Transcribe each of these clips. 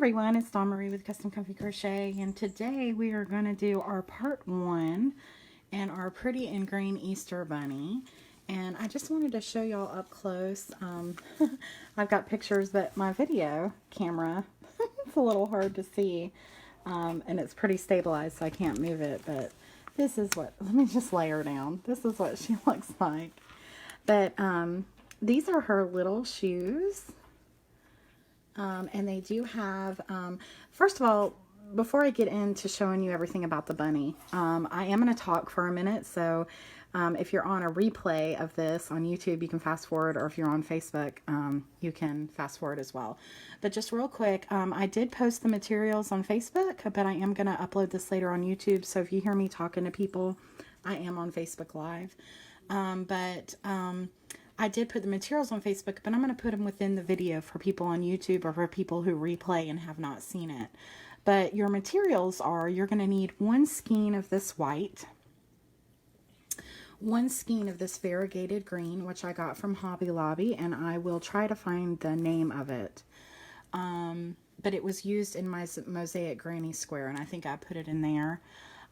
everyone, it's Dawn Marie with Custom Comfy Crochet, and today we are going to do our part 1 and our pretty and green Easter bunny. And I just wanted to show y'all up close. I've got pictures, but my video camera it's a little hard to see, and it's pretty stabilized so I can't move it, but this is what, let me just lay her down. This is what she looks like. But these are her little shoes. And they do have, first of all, before I get into showing you everything about the bunny, I am going to talk for a minute. So if you're on a replay of this on YouTube, you can fast forward, or if you're on Facebook, you can fast forward as well. But just real quick, I did post the materials on Facebook, but I am going to upload this later on YouTube. So if you hear me talking to people, I am on Facebook Live. I did put the materials on Facebook, but I'm going to put them within the video for people on YouTube or for people who replay and have not seen it. But your materials are, you're going to need one skein of this white, one skein of this variegated green, which I got from Hobby Lobby, and I will try to find the name of it. But it was used in my mosaic granny square, and I think I put it in there.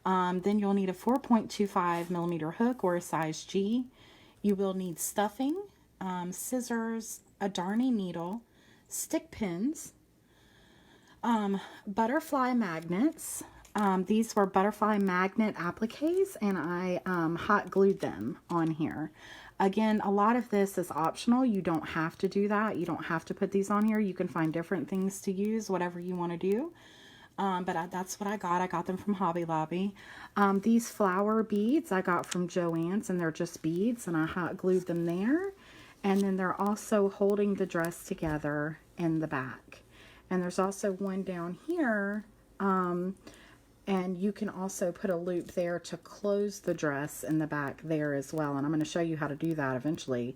Then you'll need a 4.25 millimeter hook or a size G. You will need stuffing, scissors, a darning needle, stick pins, butterfly magnets. These were butterfly magnet appliques, and I hot glued them on here. Again, a lot of this is optional. You don't have to do that. You don't have to put these on here. You can find different things to use, whatever you want to do. That's what I got. I got them from Hobby Lobby. These flower beads I got from Joann's, and they're just beads, and I hot glued them there. And then they're also holding the dress together in the back. And there's also one down here, and you can also put a loop there to close the dress in the back there as well. And I'm going to show you how to do that eventually.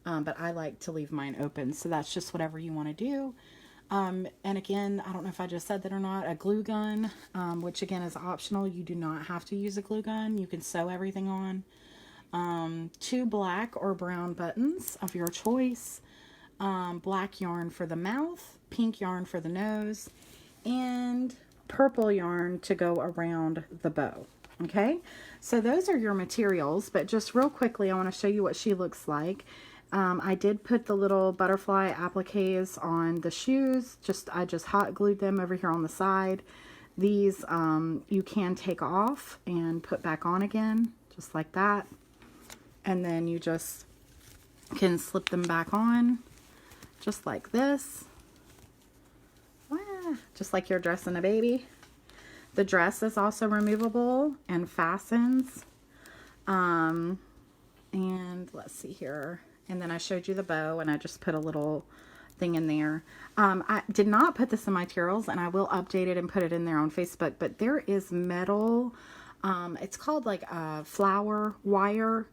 But I like to leave mine open, so that's just whatever you want to do. And again, I don't know if I just said that or not, a glue gun, which again is optional. You do not have to use a glue gun. You can sew everything on. 2 black or brown buttons of your choice. Black yarn for the mouth, pink yarn for the nose, and purple yarn to go around the bow. Okay, so those are your materials, but just real quickly, I want to show you what she looks like. I did put the little butterfly appliques on the shoes. I just hot glued them over here on the side. These you can take off and put back on again, just like that. And then you just can slip them back on, just like this. Just like you're dressing a baby. The dress is also removable and fastens. And let's see here. And then I showed you the bow, and I just put a little thing in there. I did not put this in my materials, and I will update it and put it in there on Facebook, but there is metal, it's called like a flower wire,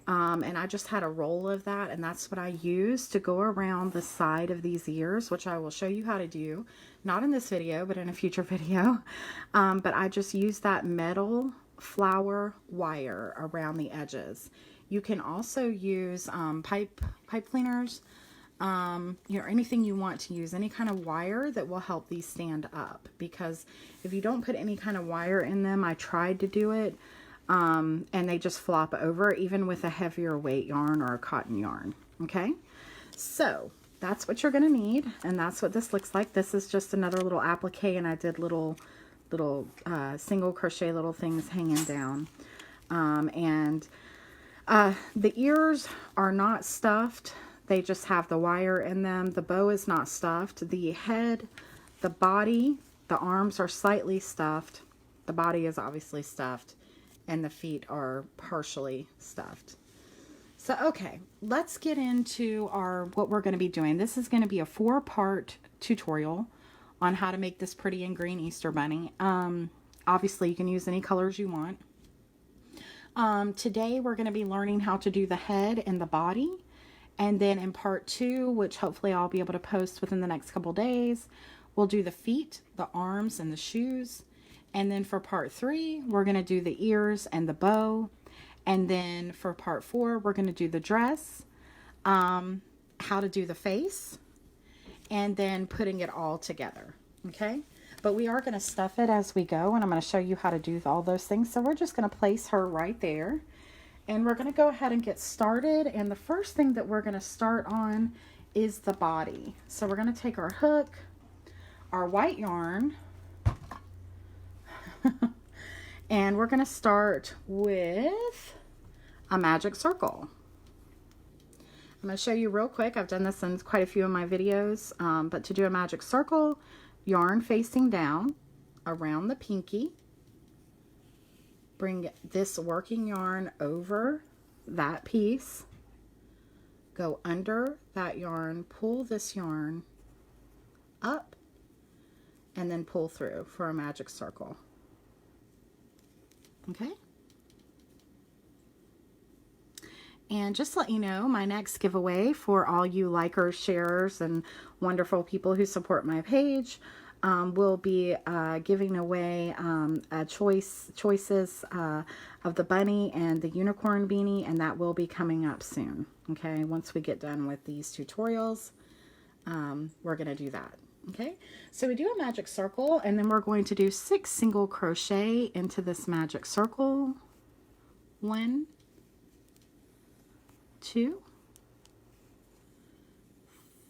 and I just had a roll of that, and that's what I used to go around the side of these ears, which I will show you how to do, not in this video, but in a future video. But I just used that metal flower wire around the edges. You can also use pipe cleaners, anything you want to use, any kind of wire that will help these stand up. Because if you don't put any kind of wire in them, I tried to do it, and they just flop over, even with a heavier weight yarn or a cotton yarn. Okay, so that's what you're going to need, and that's what this looks like. This is just another little applique, and I did little single crochet little things hanging down, the ears are not stuffed. They just have the wire in them. The bow is not stuffed. The head, the body, the arms are slightly stuffed. The body is obviously stuffed, and the feet are partially stuffed. So, okay, let's get into what we're going to be doing. This is going to be a 4-part tutorial on how to make this pretty and green Easter bunny. Obviously, you can use any colors you want. Today we're going to be learning how to do the head and the body, and then in part 2, which hopefully I'll be able to post within the next couple days, we'll do the feet, the arms, and the shoes. And then for part 3, we're going to do the ears and the bow. And then for part 4, we're going to do the dress, how to do the face, and then putting it all together. Okay, but we are going to stuff it as we go, and I'm going to show you how to do all those things. So we're just going to place her right there, and we're going to go ahead and get started. And the first thing that we're going to start on is the body. So we're going to take our hook, our white yarn, and we're going to start with a magic circle. I'm going to show you real quick. I've done this in quite a few of my videos, but to do a magic circle, yarn facing down around the pinky, bring this working yarn over that piece, go under that yarn, pull this yarn up, and then pull through for a magic circle. Okay? And just to let you know, my next giveaway for all you likers, sharers, and wonderful people who support my page will be giving away choices of the bunny and the unicorn beanie, and that will be coming up soon. Okay, once we get done with these tutorials, we're going to do that. Okay, so we do a magic circle, and then we're going to do 6 single crochet into this magic circle. 1, 2,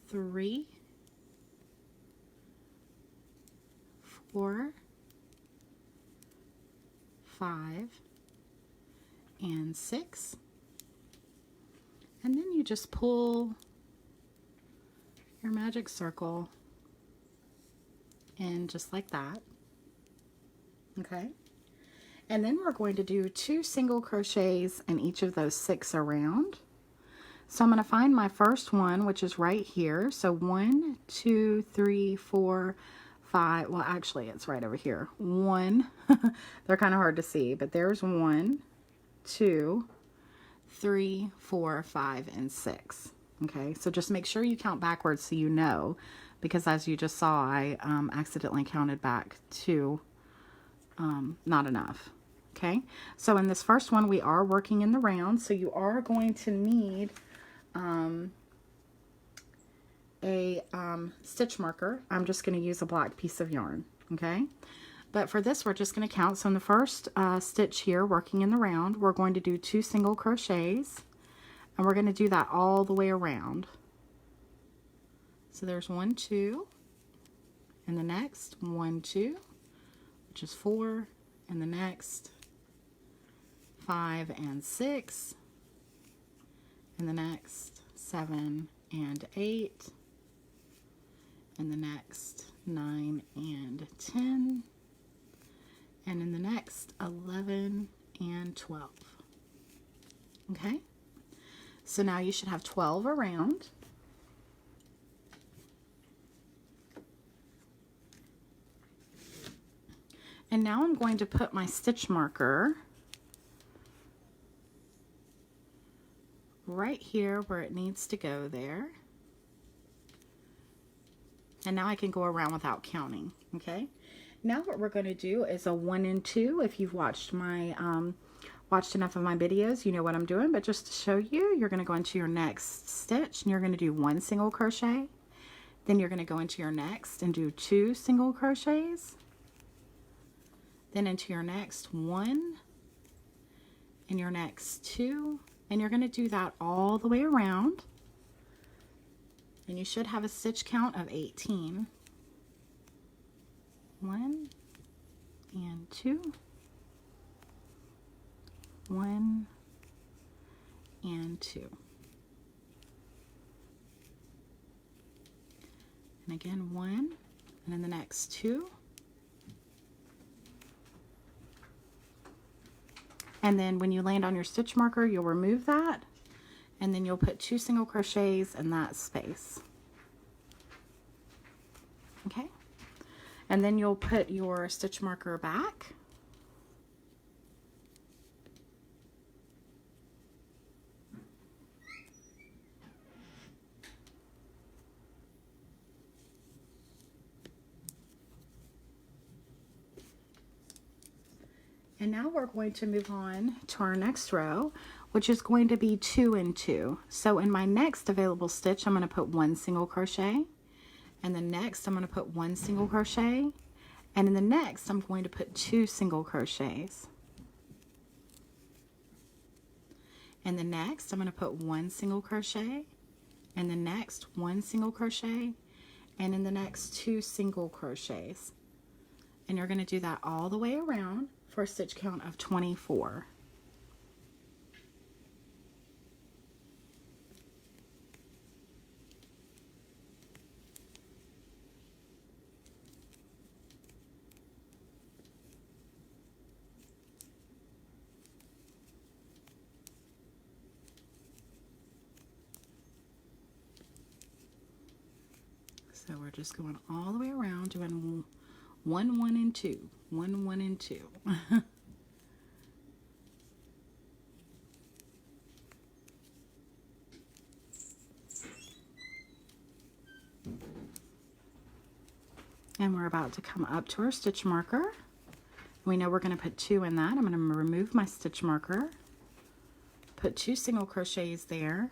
3, 4, 5, and 6. And then you just pull your magic circle in just like that. Okay. And then we're going to do 2 single crochets in each of those 6 around. So I'm going to find my first one, which is right here. So 1, 2, 3, 4, 5. Well, actually, it's right over here. 1. They're kind of hard to see, but there's 1, 2, 3, 4, 5, and 6. Okay, so just make sure you count backwards so you know, because as you just saw, I accidentally counted back 2, not enough. Okay, so in this first one, we are working in the round, so you are going to need a stitch marker. I'm just going to use a black piece of yarn. Okay, but for this, we're just going to count. So in the first stitch here, working in the round, we're going to do 2 single crochets, and we're going to do that all the way around. So there's 1, 2, and the next 1, 2, which is 4, and the next 5 and 6, and the next 7 and 8, and the next 9 and 10, and in the next 11 and 12. Okay, so now you should have 12 around. And now I'm going to put my stitch marker right here where it needs to go there. And now I can go around without counting. Okay, now what we're going to do is a 1 and 2. If you've watched my watched enough of my videos, you know what I'm doing, but just to show you, you're going to go into your next stitch and you're going to do 1 single crochet. Then you're going to go into your next and do 2 single crochets. Then into your next 1 and your next 2, and you're going to do that all the way around, and you should have a stitch count of 18. 1 and 2, 1 and 2, and again 1, and then the next 2. And then when you land on your stitch marker, you'll remove that, and then you'll put 2 single crochets in that space. Okay, and then you'll put your stitch marker back, and now we're going to move on to our next row, which is going to be 2 and 2. So in my next available stitch, I'm going to put 1 single crochet, and the next I'm going to put 1 single crochet, and in the next I'm going to put 2 single crochets, and the next I'm going to put 1 single crochet, and the next 1 single crochet, and in the next 2 single crochets. And you're going to do that all the way around for a stitch count of 24. So we're just going all the way around doing 1, 1, and 2, 1, 1, and 2. And we're about to come up to our stitch marker. We know we're going to put 2 in that. I'm going to remove my stitch marker, put 2 single crochets there,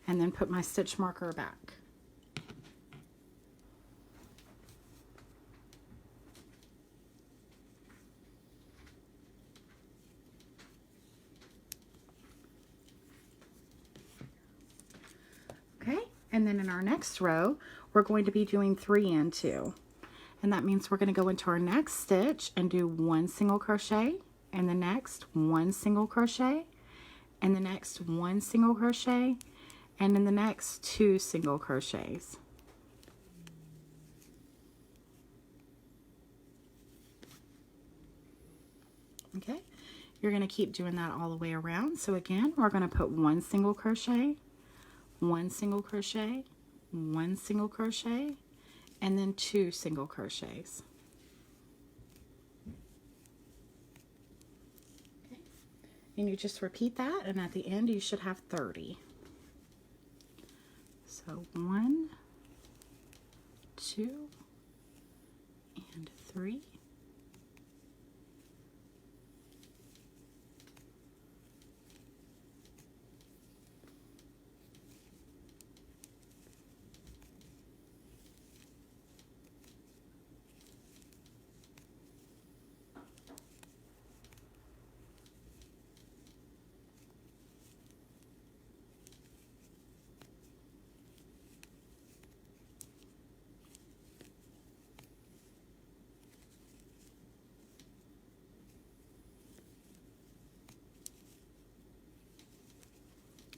and then put my stitch marker back. Okay, and then in our next row, we're going to be doing 3 and 2. And that means we're going to go into our next stitch and do 1 single crochet, and the next 1 single crochet, and the next 1 single crochet, and in the next 2 single crochets. Okay, you're going to keep doing that all the way around. So again, we're going to put 1 single crochet, 1 single crochet, 1 single crochet, and then 2 single crochets. Okay. And you just repeat that, and at the end you should have 30. So 1, 2, and 3.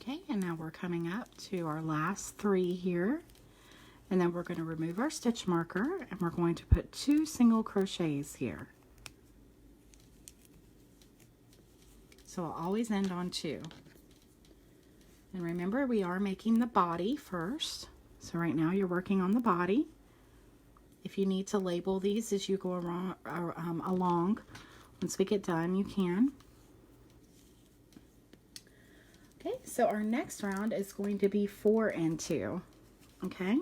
Okay, and now we're coming up to our last 3 here, and then we're going to remove our stitch marker, and we're going to put 2 single crochets here. So I'll always end on 2. And remember, we are making the body first. So right now you're working on the body. If you need to label these as you go along, once we get done, you can. Okay, so our next round is going to be 4 and 2. Okay,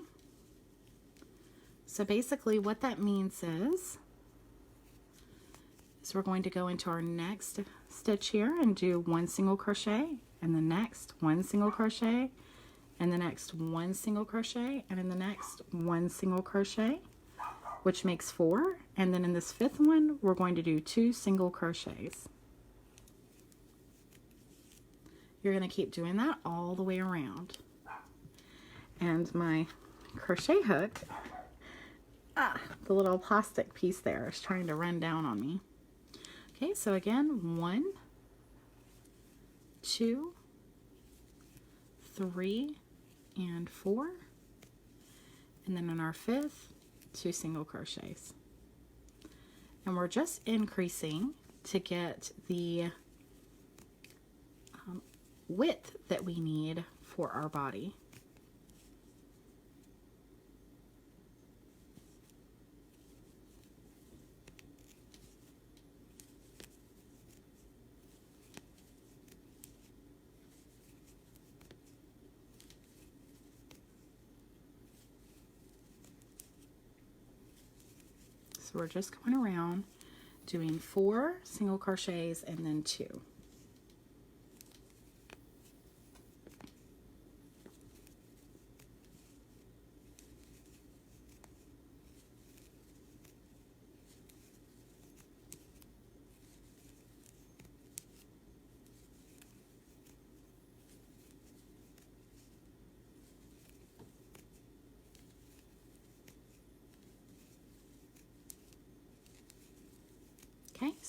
so basically what that means is we're going to go into our next stitch here and do 1 single crochet, and the next 1 single crochet, and the next 1 single crochet, and in the next 1 single crochet, which makes 4. And then in this 5th one, we're going to do 2 single crochets. You're going to keep doing that all the way around. And my crochet hook, the little plastic piece there is trying to run down on me. Okay, so again, 1, 2, 3, and 4. And then in our 5th, 2 single crochets. And we're just increasing to get the width that we need for our body. So we're just going around doing 4 single crochets and then 2.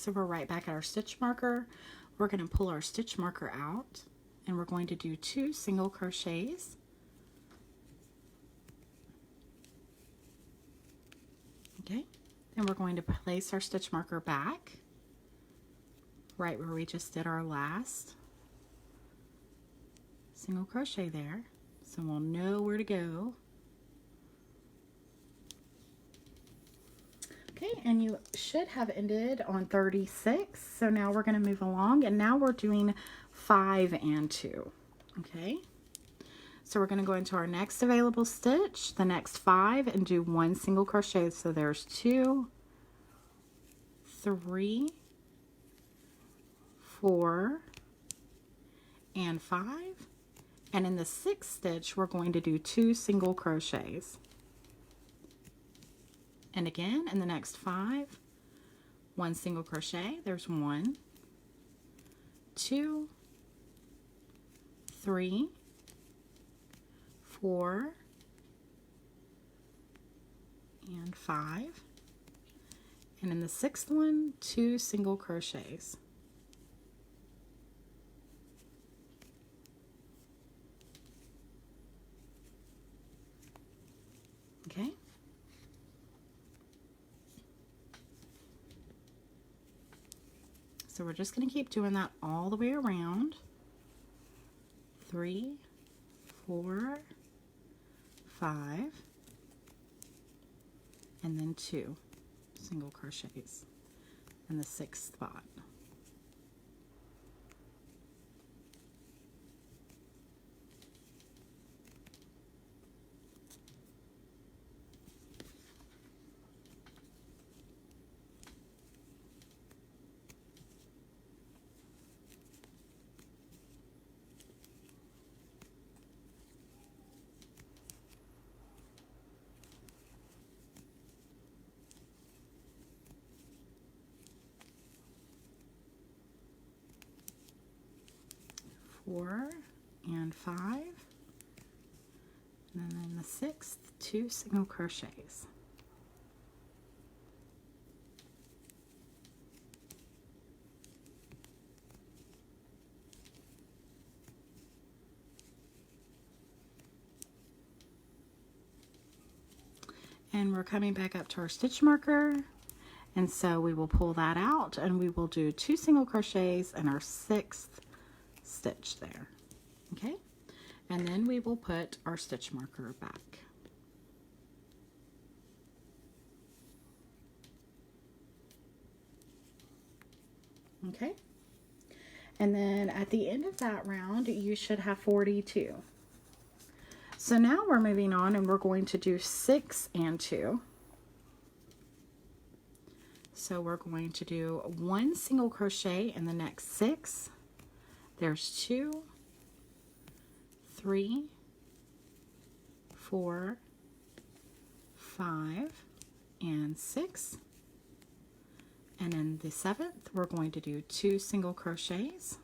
so we're right back at our stitch marker. We're going to pull our stitch marker out, and we're going to do 2 single crochets. Okay, and we're going to place our stitch marker back right where we just did our last single crochet there, so we'll know where to go. Okay, and you should have ended on 36, so now we're going to move along, and now we're doing 5 and 2. Okay, so we're going to go into our next available stitch, the next 5, and do 1 single crochet. So there's 2, 3, 4, and 5, and in the 6th stitch we're going to do 2 single crochets. And again, in the next 5, 1 single crochet. There's 1, 2, 3, 4, and 5. And in the 6th one, 2 single crochets. Okay. So we're just going to keep doing that all the way around. 3, 4, 5, and then 2 single crochets in the 6th spot. Four and 5, and then in the 6th, 2 single crochets. And we're coming back up to our stitch marker, and so we will pull that out, and we will do 2 single crochets in our 6th stitch there. Okay, and then we will put our stitch marker back. Okay, and then at the end of that round you should have 42. So now we're moving on, and we're going to do 6 and 2. So we're going to do 1 single crochet in the next 6. There's 2, 3, 4, 5, and 6. And in the 7th, we're going to do 2 single crochets.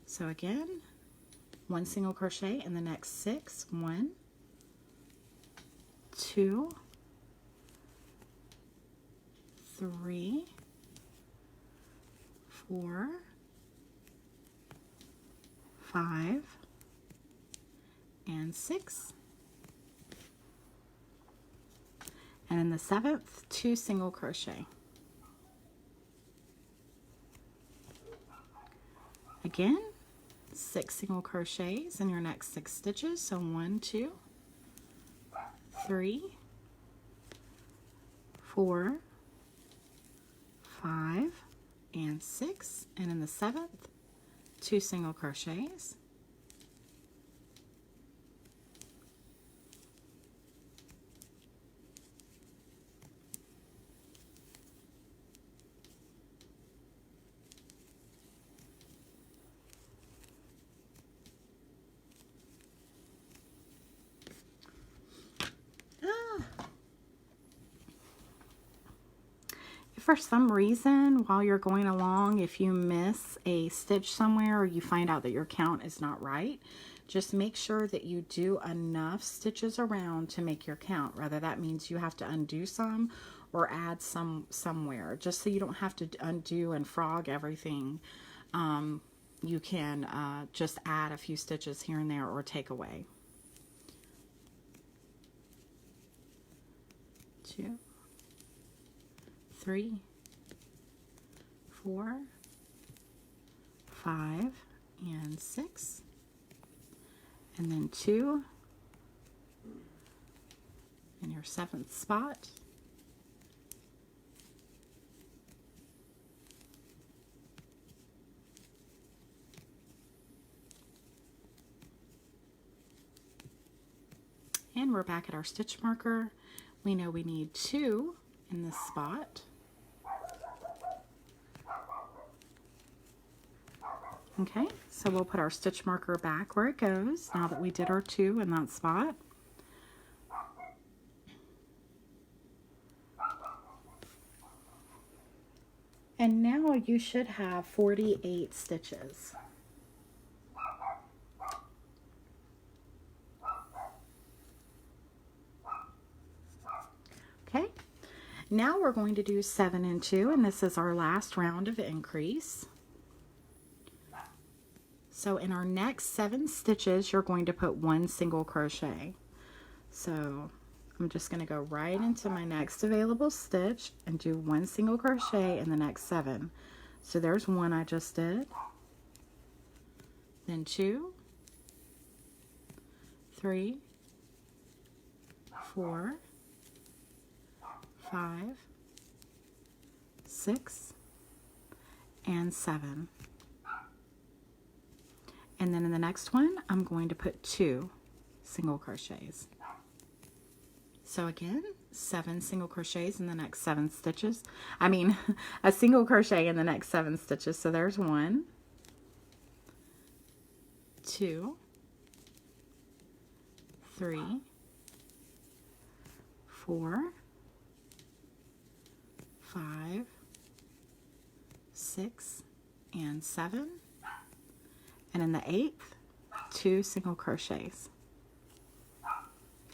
So again, 1 single crochet in the next 6. 1, 2, 3, 4, 5, and 6. And in the 7th, 2 single crochet. Again, 6 single crochets in your next 6 stitches. So 1, 2, 3, 4, 5, and 6. And in the 7th, 2 single crochets. If for some reason while you're going along, if you miss a stitch somewhere or you find out that your count is not right, just make sure that you do enough stitches around to make your count. Whether that means you have to undo some or add some somewhere, just so you don't have to undo and frog everything. You can just add a few stitches here and there or take away. 2, 3, 4, 5, and 6, and then 2 in your 7th spot, and we're back at our stitch marker. We know we need 2 in this spot. Okay, so we'll put our stitch marker back where it goes now that we did our 2 in that spot. And now you should have 48 stitches. Okay, now we're going to do 7 and 2, and this is our last round of increase. So in our next 7 stitches, you're going to put 1 single crochet. So I'm just going to go right into my next available stitch and do 1 single crochet in the next 7. So there's 1 I just did, then 2, 3, 4, 5, 6, and 7. And then in the next one, I'm going to put 2 single crochets. So again, 7 single crochets in the next 7 stitches. I mean, a single crochet in the next 7 stitches. So there's 1, 2, 3, 4, 5, 6, and 7. And in the 8th, 2 single crochets.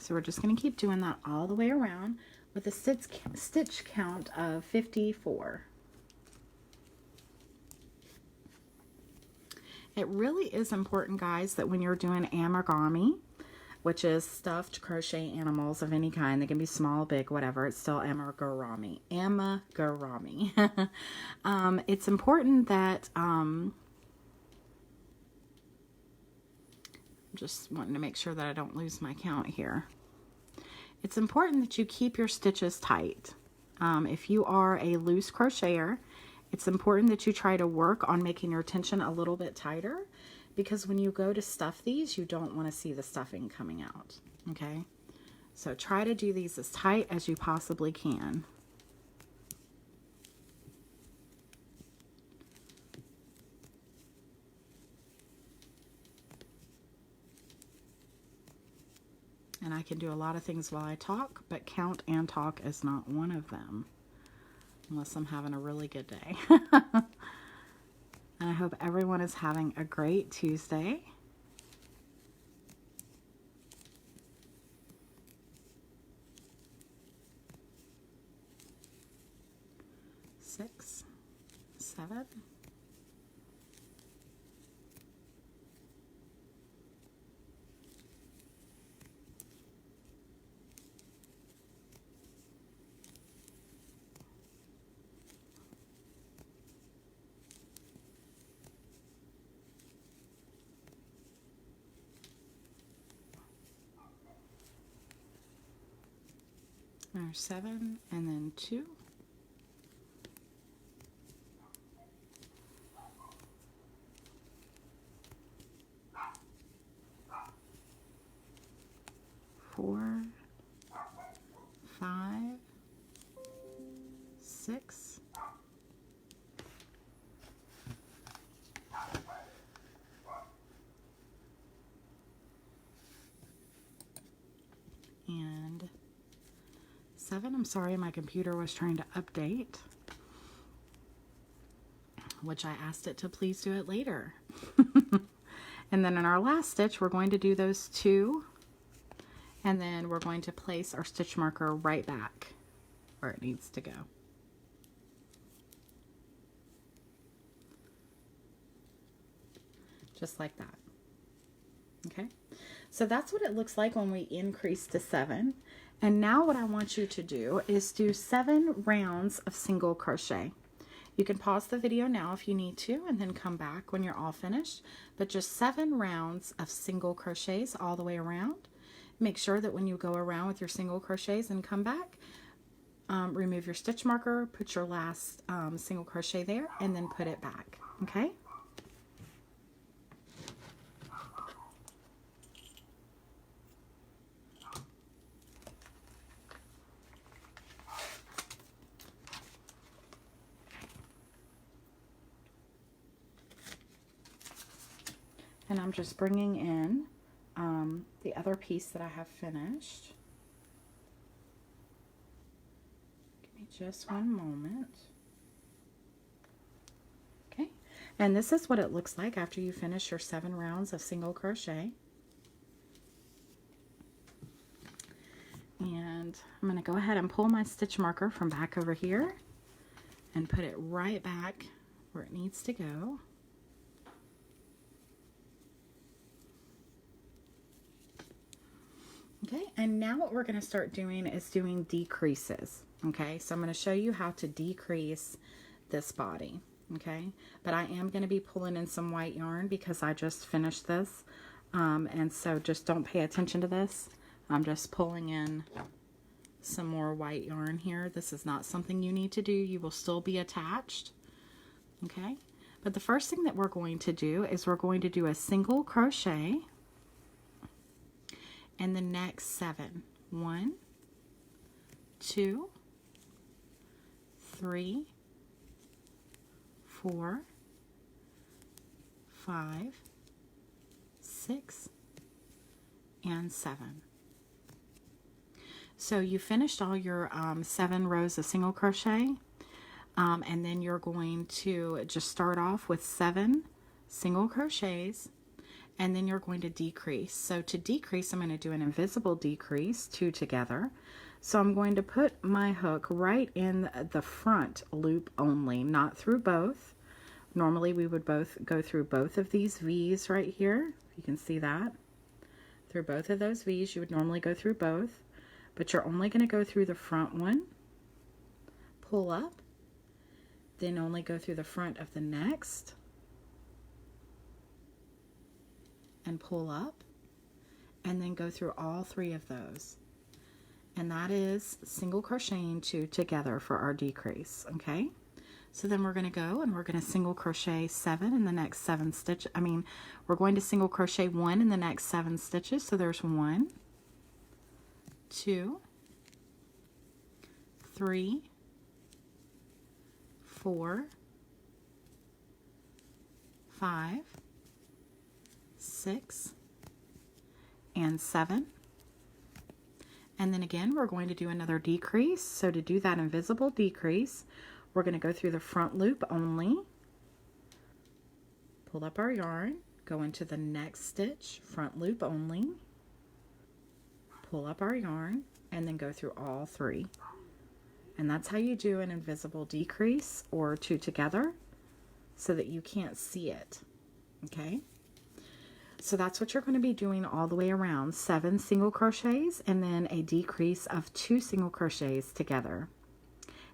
So we're just going to keep doing that all the way around with a stitch count of 54. It really is important, guys, that when you're doing amigurumi, which is stuffed crochet animals of any kind, they can be small, big, whatever, it's still amigurumi. Amigurumi. It's important that just wanting to make sure that I don't lose my count here. It's important that you keep your stitches tight. If you are a loose crocheter, it's important that you try to work on making your tension a little bit tighter, because when you go to stuff these, you don't want to see the stuffing coming out. Okay, so try to do these as tight as you possibly can. And I can do a lot of things while I talk, but count and talk is not one of them, unless I'm having a really good day. And I hope everyone is having a great Tuesday. Six, 7. There's 7 and then 2. Four, 5, 6, and 7. I'm sorry, my computer was trying to update. which I asked it to please do it later. And then in our last stitch, we're going to do those 2, and then we're going to place our stitch marker right back where it needs to go. Just like that. Okay, so that's what it looks like when we increase to 7. And now what I want you to do is do 7 rounds of single crochet. You can pause the video now if you need to, and then come back when you're all finished, but just 7 rounds of single crochets all the way around. Make sure that when you go around with your single crochets and come back, remove your stitch marker, put your last single crochet there, and then put it back. Okay? And I'm just bringing in the other piece that I have finished. Give me just one moment. Okay, and this is what it looks like after you finish your 7 rounds of single crochet. And I'm going to go ahead and pull my stitch marker from back over here and put it right back where it needs to go. Okay, and now what we're going to start doing is doing decreases. Okay, so I'm going to show you how to decrease this body. Okay, but I am going to be pulling in some white yarn because I just finished this. And so just don't pay attention to this. I'm just pulling in some more white yarn here. This is not something you need to do. You will still be attached. Okay, but the first thing that we're going to do is we're going to do a single crochet and the next 7. 1, 2, 3, 4, 5, 6, and 7. So you finished all your 7 rows of single crochet, and then you're going to just start off with 7 single crochets, and then you're going to decrease. So to decrease, I'm going to do an invisible decrease, 2 together. So I'm going to put my hook right in the front loop only, not through both. Normally we would both go through both of these V's right here. You can see that. Through both of those V's, you would normally go through both, but you're only going to go through the front one, pull up, then only go through the front of the next, and pull up, and then go through all 3 of those. And that is single crocheting 2 together for our decrease. Okay, so then we're going to go and we're going to single crochet 7 in the next 7 stitches. We're going to single crochet 1 in the next 7 stitches. So there's 1, 2, 3, 4, 5, 6, and 7. And then again, we're going to do another decrease. So to do that invisible decrease, we're going to go through the front loop only, pull up our yarn, go into the next stitch, front loop only, pull up our yarn, and then go through all 3. And that's how you do an invisible decrease or 2 together so that you can't see it. Okay? So that's what you're going to be doing all the way around. 7 single crochets and then a decrease of 2 single crochets together.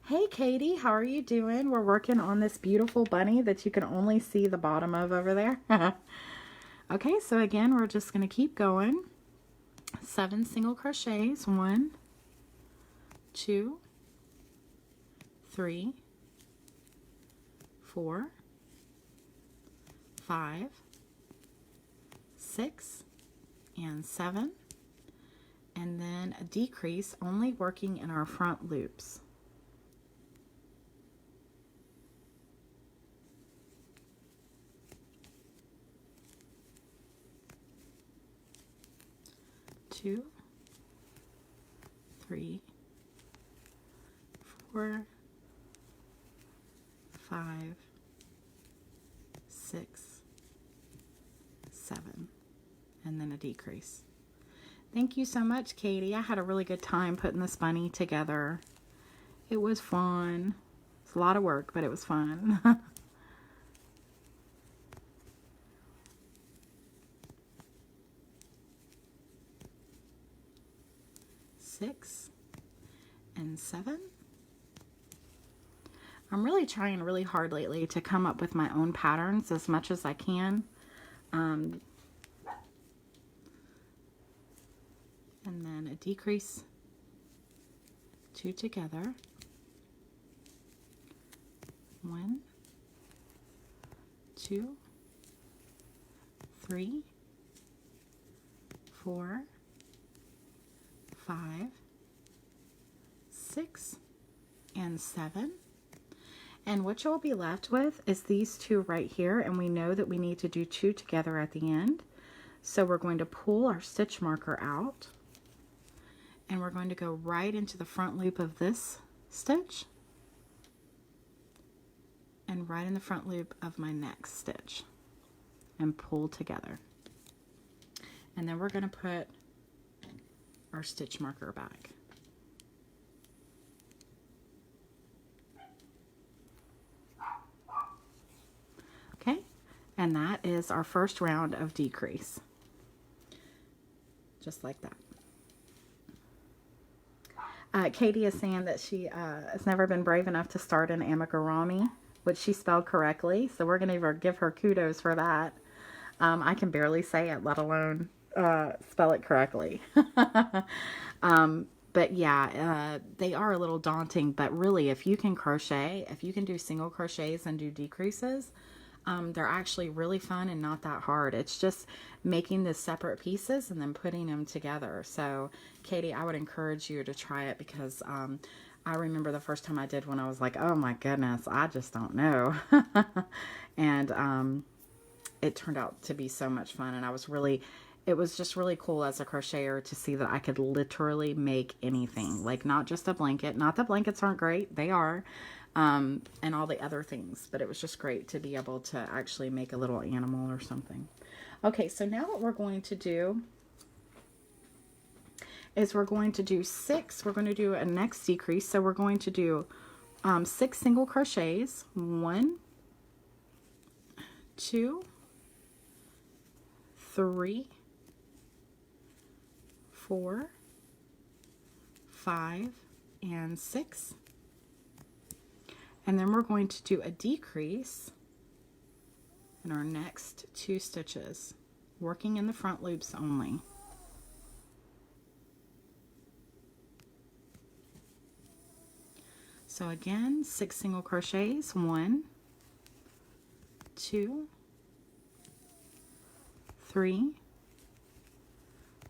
Hey Katie, how are you doing? We're working on this beautiful bunny that you can only see the bottom of over there. Okay, so again, we're just going to keep going. 7 single crochets. 1, 2, 3, 4, 5, 6, and 7, and then a decrease, only working in our front loops. Two, 3, 4, 5, and then a decrease. Thank you so much, Katie. I had a really good time putting this bunny together. It was fun. It's a lot of work, but it was fun. 6 and 7. I'm really trying really hard lately to come up with my own patterns as much as I can. And then a decrease, 2 together, 1, 2, 3, 4, 5, 6, and 7. And what you'll be left with is these 2 right here, and we know that we need to do 2 together at the end. So we're going to pull our stitch marker out, and we're going to go right into the front loop of this stitch and right in the front loop of my next stitch and pull together. And then we're going to put our stitch marker back. Okay, and that is our first round of decrease. Just like that. Katie is saying that she has never been brave enough to start an amigurumi, which she spelled correctly, so we're going to give her kudos for that. I can barely say it, let alone spell it correctly. But yeah, they are a little daunting, but really if you can crochet, if you can do single crochets and do decreases, they're actually really fun and not that hard. It's just making the separate pieces and then putting them together. So Katie, I would encourage you to try it, because I remember the first time I did one, I was like, oh my goodness, I just don't know. And it turned out to be so much fun, and it was just really cool as a crocheter to see that I could literally make anything, like not just a blanket. Not that blankets aren't great, they are, and all the other things, but it was just great to be able to actually make a little animal or something. Okay, so now what we're going to do is we're going to do 6. We're going to do a next decrease, so we're going to do 6 single crochets. 1, 2, 3, 4, 5, and 6. And then we're going to do a decrease in our next 2 stitches, working in the front loops only. So again, 6 single crochets, 1, 2, 3,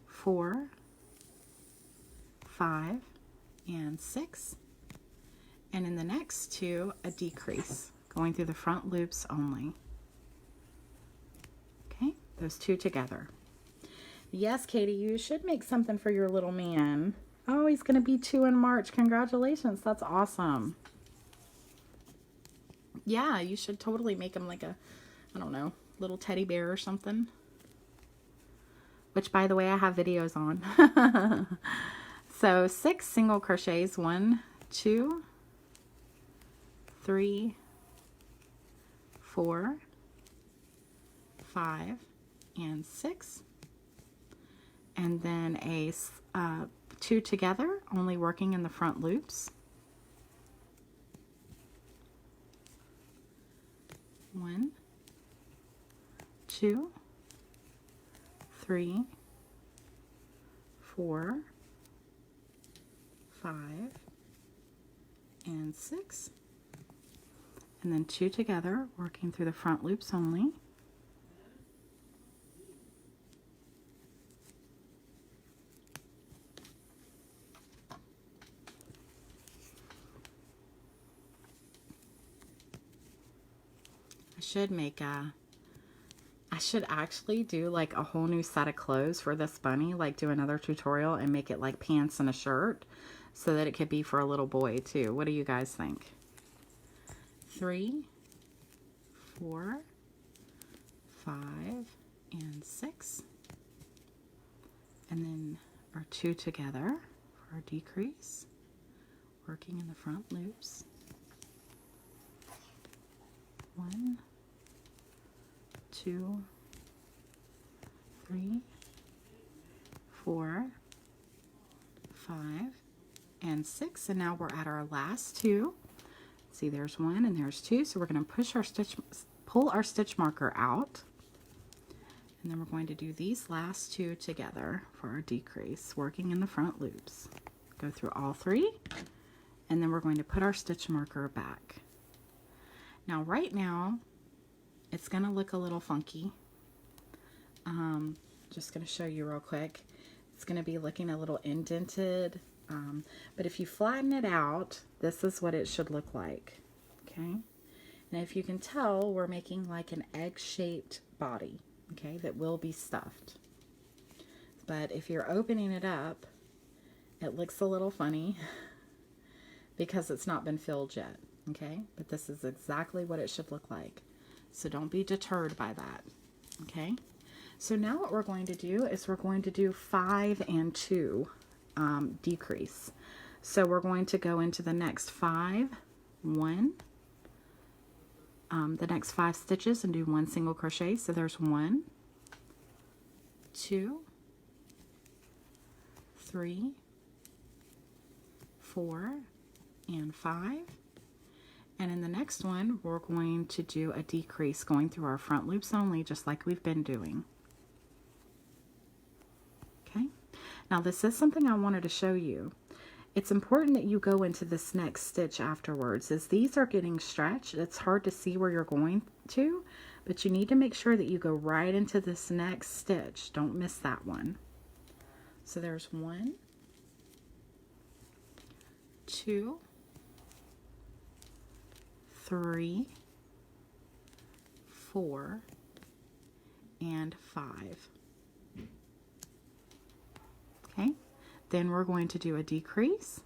4, 5, and 6. And in the next 2, a decrease, going through the front loops only. Okay, those 2 together. Yes, Katie, you should make something for your little man. Oh, he's going to be 2 in March. Congratulations. That's awesome. Yeah, you should totally make him like a, I don't know, little teddy bear or something. Which, by the way, I have videos on. So 6 single crochets, 1, 2, 3, 4, 5, and 6. And then a 2 together, only working in the front loops. 1, 2, 3, 4, 5, and 6. And then 2 together, working through the front loops only. I should actually do like a whole new set of clothes for this bunny, like do another tutorial and make it like pants and a shirt so that it could be for a little boy too. What do you guys think? 3, 4, 5, and 6. and then our 2 together for our decrease, working in the front loops. 1, 2, 3, 4, 5, and 6, and now we're at our last 2. See, there's 1 and there's 2, so we're going to pull our stitch marker out, and then we're going to do these last 2 together for our decrease, working in the front loops. Go through all 3, and then we're going to put our stitch marker back. Now right now it's going to look a little funky. Just going to show you real quick. It's going to be looking a little indented, but if you flatten it out, this is what it should look like. Okay, and if you can tell, we're making like an egg-shaped body, okay, that will be stuffed. But if you're opening it up, it looks a little funny because it's not been filled yet. Okay, but this is exactly what it should look like, so don't be deterred by that. Okay, so now what we're going to do is we're going to do 5 and 2 decrease. So we're going to go into the next 5, 1, the next 5 stitches and do 1 single crochet. So there's 1, 2, 3, 4, and 5. And in the next one, we're going to do a decrease going through our front loops only, just like we've been doing. Okay, now this is something I wanted to show you. It's important that you go into this next stitch afterwards, as these are getting stretched. It's hard to see where you're going to, but you need to make sure that you go right into this next stitch. Don't miss that one. So there's 1, 2, 3, 4, and 5. Okay, then we're going to do a decrease.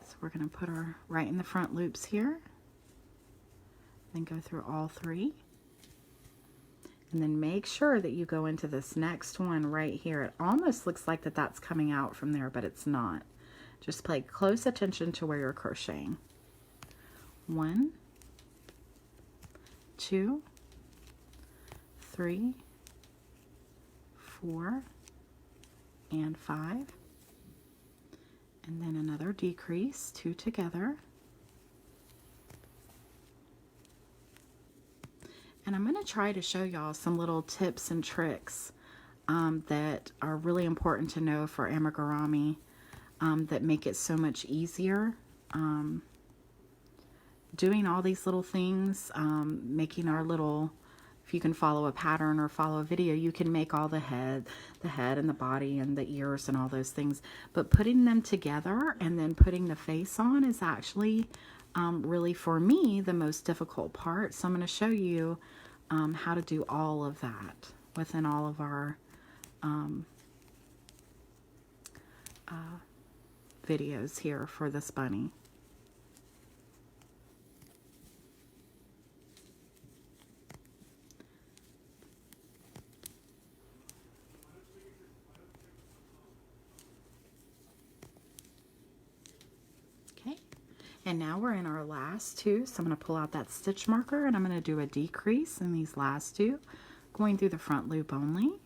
So we're going to put our right in the front loops here, then go through all 3, and then make sure that you go into this next one right here. It almost looks like that's coming out from there, but it's not. Just pay close attention to where you're crocheting. 1, 2, 3, 4, and 5. And then another decrease, 2 together. And I'm going to try to show y'all some little tips and tricks that are really important to know for amigurumi. That make it so much easier. Doing all these little things, making our little, if you can follow a pattern or follow a video, you can make all the head and the body and the ears and all those things. But putting them together and then putting the face on is actually really, for me, the most difficult part. So I'm going to show you how to do all of that within all of our videos here for this bunny. Okay, and now we're in our last 2, so I'm going to pull out that stitch marker and I'm going to do a decrease in these last 2, going through the front loop only.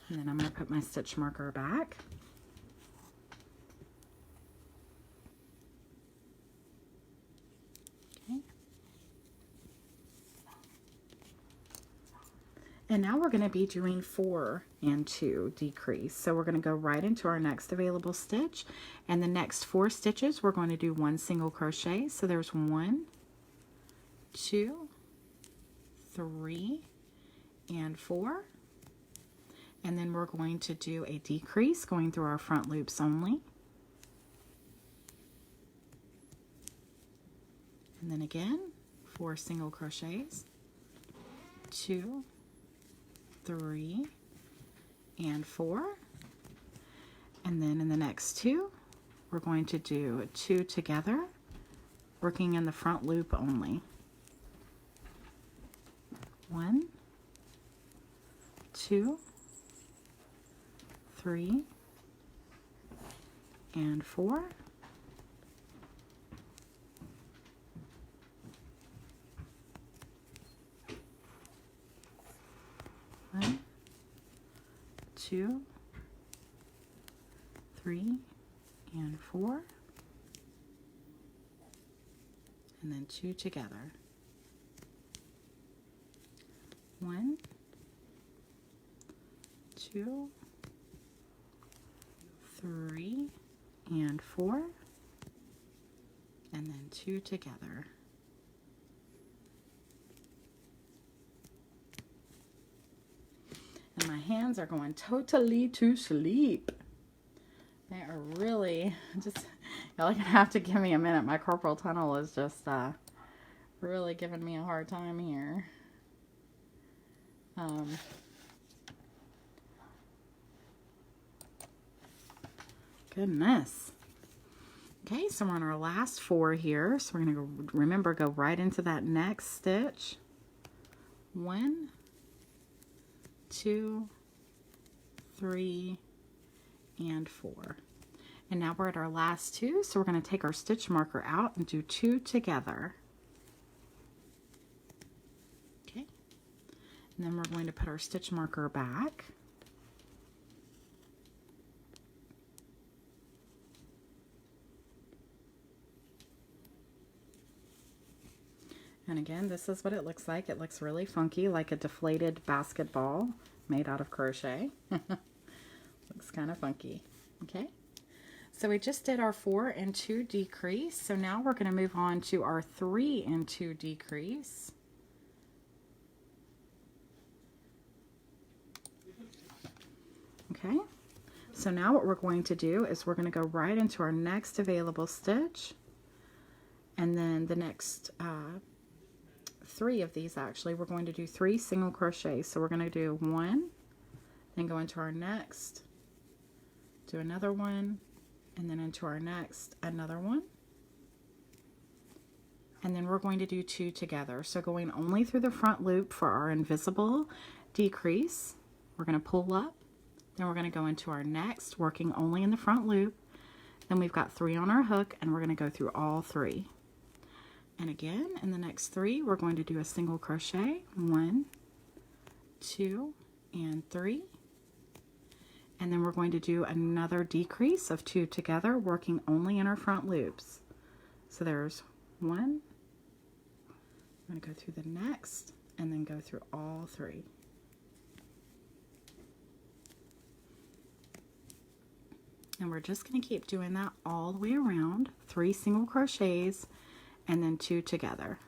And then I'm going to put my stitch marker back. Okay. And now we're going to be doing 4 and 2 decrease. So we're going to go right into our next available stitch. And the next 4 stitches, we're going to do 1 single crochet. So there's 1, 2, 3, and 4. And then we're going to do a decrease going through our front loops only. And then again, 4 single crochets, 2, 3, and 4. And then in the next 2, we're going to do 2 together, working in the front loop only. 1, 2, 3, and 4. 1, 2, 3, and 4, and then 2 together. 1, 2, 3, and 4, and then 2 together. And my hands are going totally to sleep. They are really just, y'all are gonna have to give me a minute. My carpal tunnel is just really giving me a hard time here. Goodness. Okay, so we're on our last 4 here. So we're gonna go, remember, go right into that next stitch. 1, 2, 3, and 4. And now we're at our last 2, so we're going to take our stitch marker out and do 2 together. Okay, and then we're going to put our stitch marker back. And again, this is what it looks like. It looks really funky, like a deflated basketball made out of crochet. Looks kind of funky. Okay, so we just did our 4 and 2 decrease. So now we're going to move on to our 3 and 2 decrease. Okay, so now what we're going to do is we're going to go right into our next available stitch, and then the next 3 of these, actually, we're going to do 3 single crochets. So we're going to do 1, then go into our next, do another one, and then into our next, another one, and then we're going to do 2 together. So going only through the front loop for our invisible decrease, we're going to pull up, then we're going to go into our next, working only in the front loop, then we've got 3 on our hook, and we're going to go through all 3. And again, in the next 3, we're going to do a single crochet, 1, 2, and 3. And then we're going to do another decrease of 2 together, working only in our front loops. So there's 1, I'm going to go through the next, and then go through all 3. And we're just going to keep doing that all the way around, 3 single crochets, and then 2 together.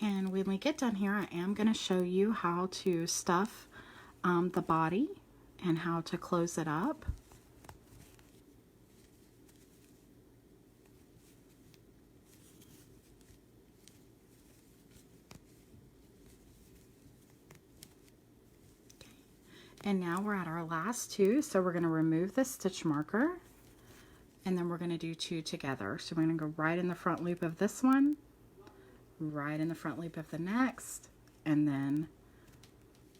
And when we get done here, I am going to show you how to stuff the body and how to close it up. Okay. And now we're at our last 2, so we're going to remove the stitch marker, and then we're going to do 2 together. So we're going to go right in the front loop of this one, right in the front loop of the next, and then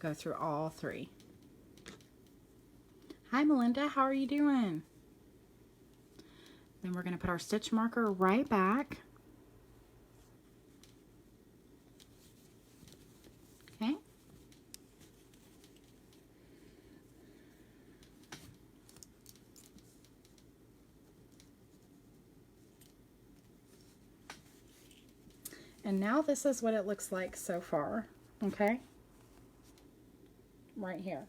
go through all 3. Hi Melinda, how are you doing? Then we're going to put our stitch marker right back. Okay. And now this is what it looks like so far, okay? Right here.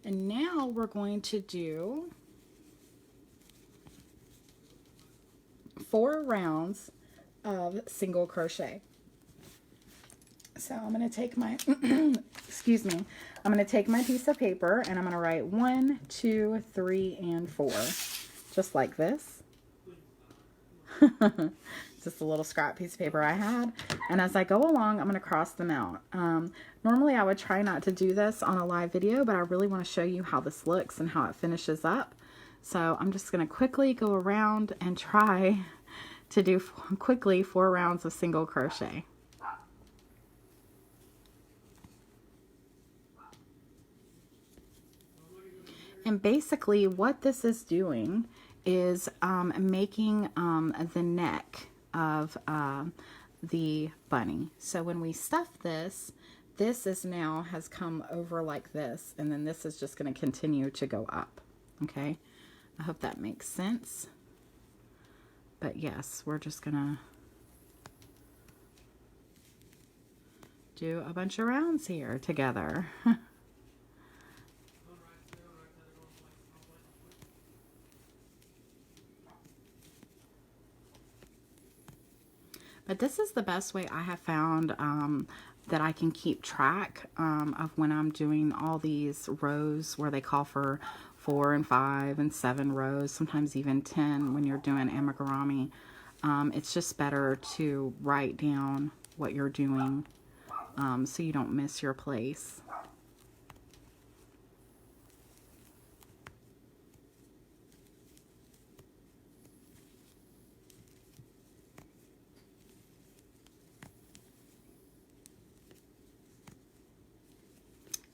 And now we're going to do 4 rounds of single crochet. So I'm going to take my, excuse me, I'm going to take my piece of paper and I'm going to write 1, 2, 3, and 4, just like this. Just a little scrap piece of paper I had. And as I go along, I'm going to cross them out. Normally I would try not to do this on a live video, but I really want to show you how this looks and how it finishes up. So I'm just going to quickly go around and try to do quickly 4 rounds of single crochet. And basically what this is doing is making the neck of the bunny. So when we stuff this, this is now has come over like this, and then this is just going to continue to go up. Okay, I hope that makes sense. But yes, we're just gonna do a bunch of rounds here together. But this is the best way I have found that I can keep track of when I'm doing all these rows where they call for 4 and 5 and 7 rows, sometimes even 10 when you're doing amigurumi. It's just better to write down what you're doing so you don't miss your place.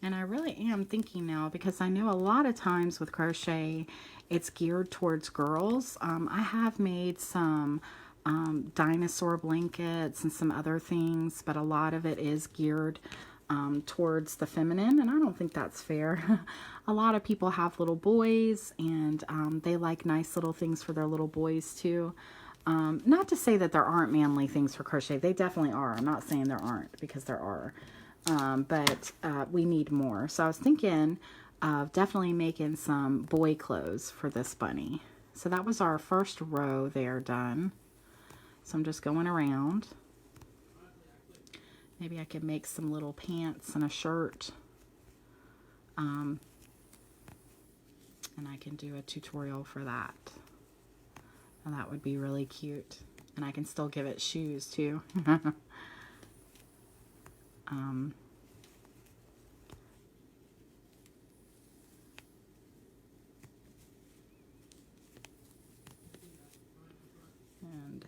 And I really am thinking now, because I know a lot of times with crochet, it's geared towards girls. I have made some dinosaur blankets and some other things, but a lot of it is geared towards the feminine, and I don't think that's fair. A lot of people have little boys, and they like nice little things for their little boys too. Not to say that there aren't manly things for crochet. They definitely are. I'm not saying there aren't, because there are. But we need more. So I was thinking of definitely making some boy clothes for this bunny. So that was our first row there done. So I'm just going around. Maybe I could make some little pants and a shirt. And I can do a tutorial for that. And that would be really cute. And I can still give it shoes too. And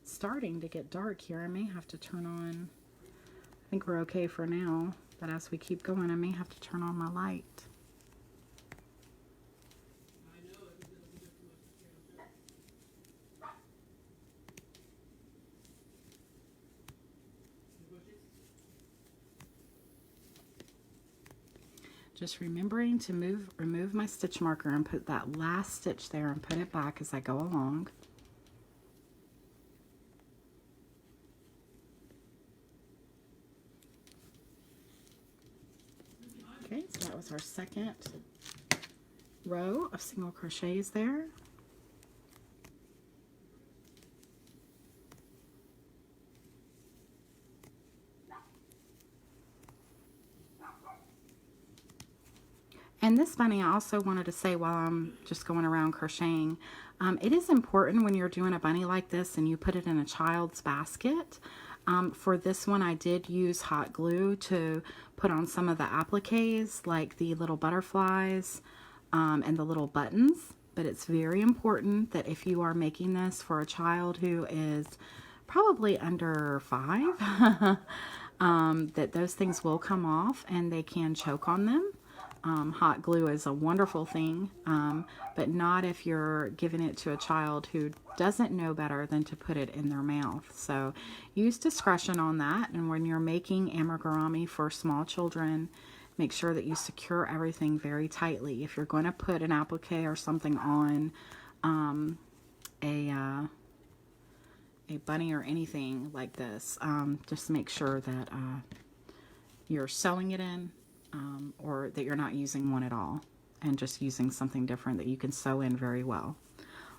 it's starting to get dark here. I may have to turn on, I think we're okay for now, but as we keep going, I may have to turn on my light. Just remembering to remove my stitch marker and put that last stitch there and put it back as I go along. Okay, so that was our second row of single crochets there. And this bunny, I also wanted to say while I'm just going around crocheting, it is important when you're doing a bunny like this and you put it in a child's basket. For this one, I did use hot glue to put on some of the appliques, like the little butterflies and the little buttons. But it's very important that if you are making this for a child who is probably under 5, that those things will come off and they can choke on them. Hot glue is a wonderful thing, but not if you're giving it to a child who doesn't know better than to put it in their mouth. So use discretion on that. And when you're making amigurumi for small children, make sure that you secure everything very tightly. If you're going to put an applique or something on a bunny or anything like this, just make sure that you're sewing it in. Or that you're not using one at all and just using something different that you can sew in very well.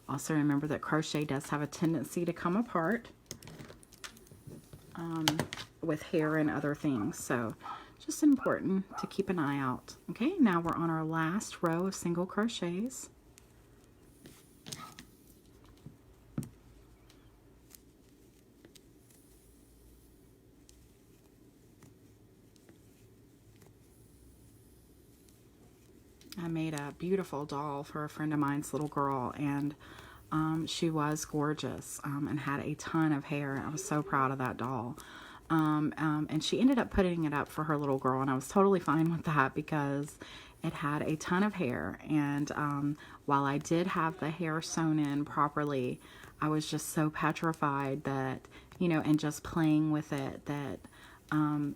Also remember that crochet does have a tendency to come apart. with hair and other things. So just important to keep an eye out. Okay, now we're on our last row of single crochets. I made a beautiful doll for a friend of mine's little girl, and she was gorgeous and had a ton of hair. I was so proud of that doll. And she ended up putting it up for her little girl, and I was totally fine with that because it had a ton of hair. And while I did have the hair sewn in properly, I was just so petrified that, you know, and just playing with it, that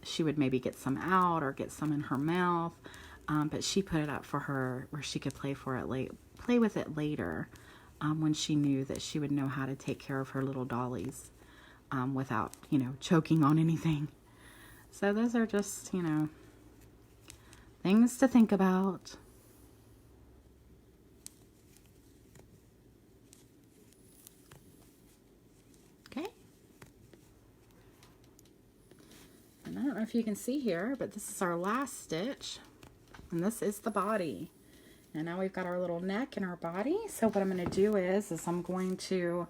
she would maybe get some out or get some in her mouth. But she put it up for her where she could play with it later, when she knew that she would know how to take care of her little dollies without, you know, choking on anything. So those are just, you know, things to think about. Okay. And I don't know if you can see here, but this is our last stitch. And this is the body. And now we've got our little neck and our body. So what I'm going to do is I'm going to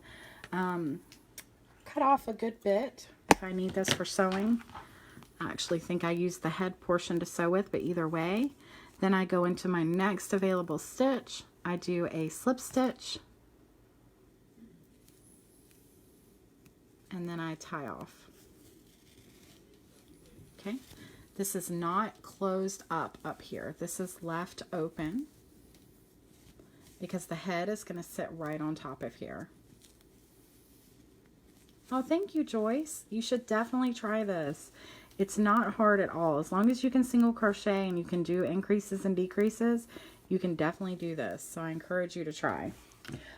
cut off a good bit if I need this for sewing. I actually think I use the head portion to sew with, but either way. Then I go into my next available stitch. I do a slip stitch. And then I tie off. Okay. This is not closed up here. This is left open because the head is going to sit right on top of here. Oh, thank you, Joyce. You should definitely try this. It's not hard at all. As long as you can single crochet and you can do increases and decreases, you can definitely do this. So I encourage you to try.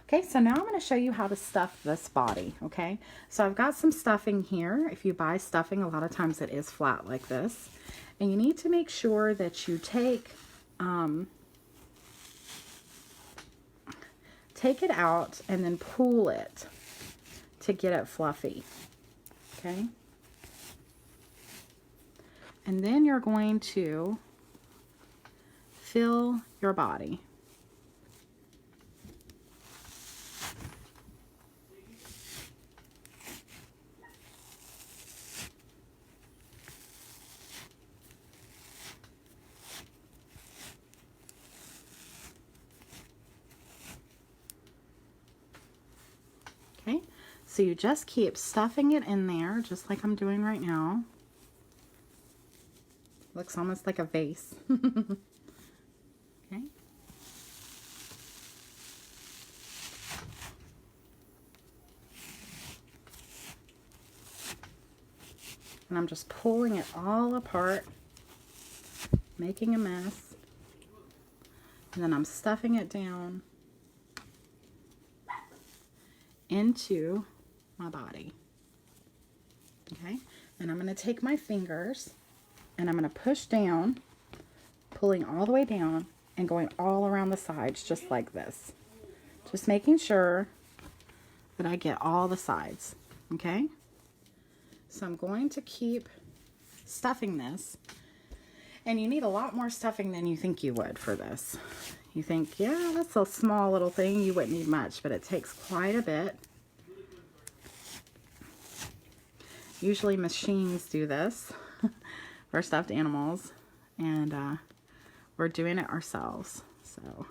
Okay, so now I'm going to show you how to stuff this body, okay? So I've got some stuffing here. If you buy stuffing, a lot of times it is flat like this. And you need to make sure that you take it out and then pull it to get it fluffy, okay? And then you're going to fill your body. Okay, so you just keep stuffing it in there, just like I'm doing right now. Looks almost like a vase. Okay. And I'm just pulling it all apart, making a mess. And then I'm stuffing it down into my body. Okay, and I'm going to take my fingers and I'm going to push down, pulling all the way down and going all around the sides just like this. Just making sure that I get all the sides. Okay, so I'm going to keep stuffing this, and you need a lot more stuffing than you think you would for this. You think, yeah, that's a small little thing, you wouldn't need much, but it takes quite a bit. Usually machines do this for stuffed animals, and we're doing it ourselves. So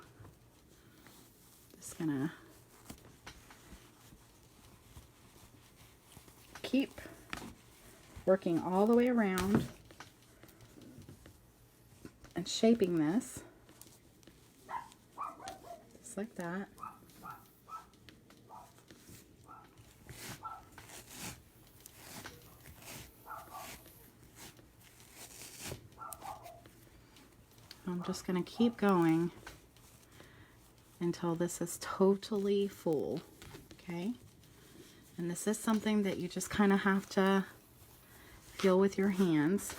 just gonna keep working all the way around and shaping this just like that. I'm just going to keep going until this is totally full, okay? And this is something that you just kind of have to feel with your hands.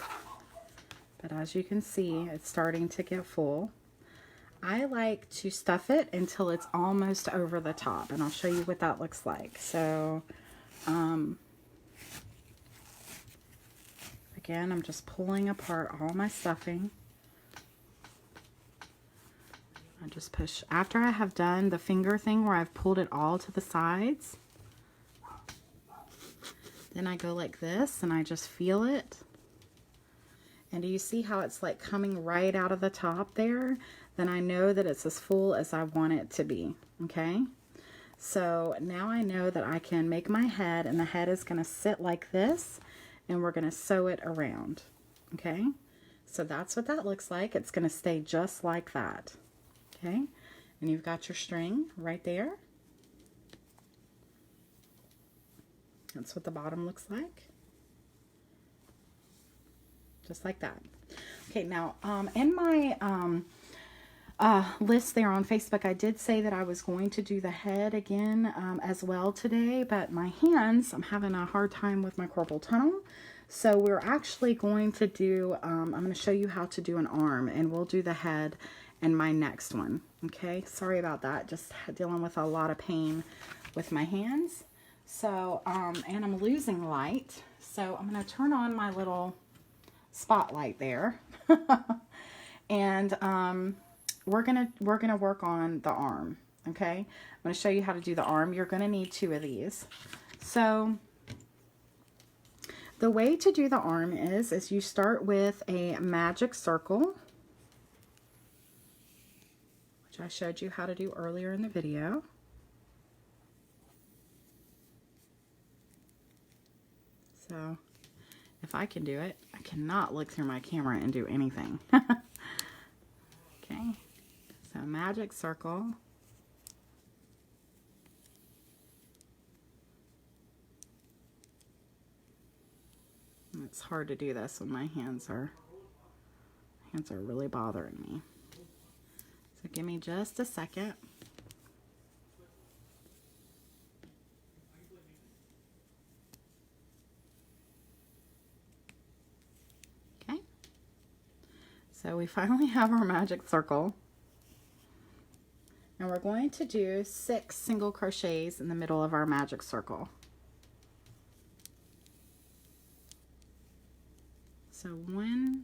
But as you can see, it's starting to get full. I like to stuff it until it's almost over the top, and I'll show you what that looks like. So, Again, I'm just pulling apart all my stuffing. I just push, after I have done the finger thing where I've pulled it all to the sides, then I go like this and I just feel it. And do you see how it's like coming right out of the top there? Then I know that it's as full as I want it to be, okay? So now I know that I can make my head, and the head is going to sit like this, and we're going to sew it around, okay? So that's what that looks like. It's going to stay just like that, okay? And you've got your string right there. That's what the bottom looks like. Just like that. Okay, now in my list there on Facebook, I did say that I was going to do the head again as well today, but my hands, I'm having a hard time with my carpal tunnel. So we're actually going to do, I'm going to show you how to do an arm, and we'll do the head in my next one. Okay, sorry about that. Just dealing with a lot of pain with my hands. So, and I'm losing light. So I'm going to turn on my little spotlight there. And we're gonna work on the arm. Okay, I'm going to show you how to do the arm. You're going to need 2 of these. So the way to do the arm is you start with a magic circle, which I showed you how to do earlier in the video. So if I can do it, I cannot look through my camera and do anything. Okay, so magic circle. It's hard to do this when my hands are really bothering me. So give me just a second. Okay. So we finally have our magic circle. And we're going to do 6 single crochets in the middle of our magic circle. So 1,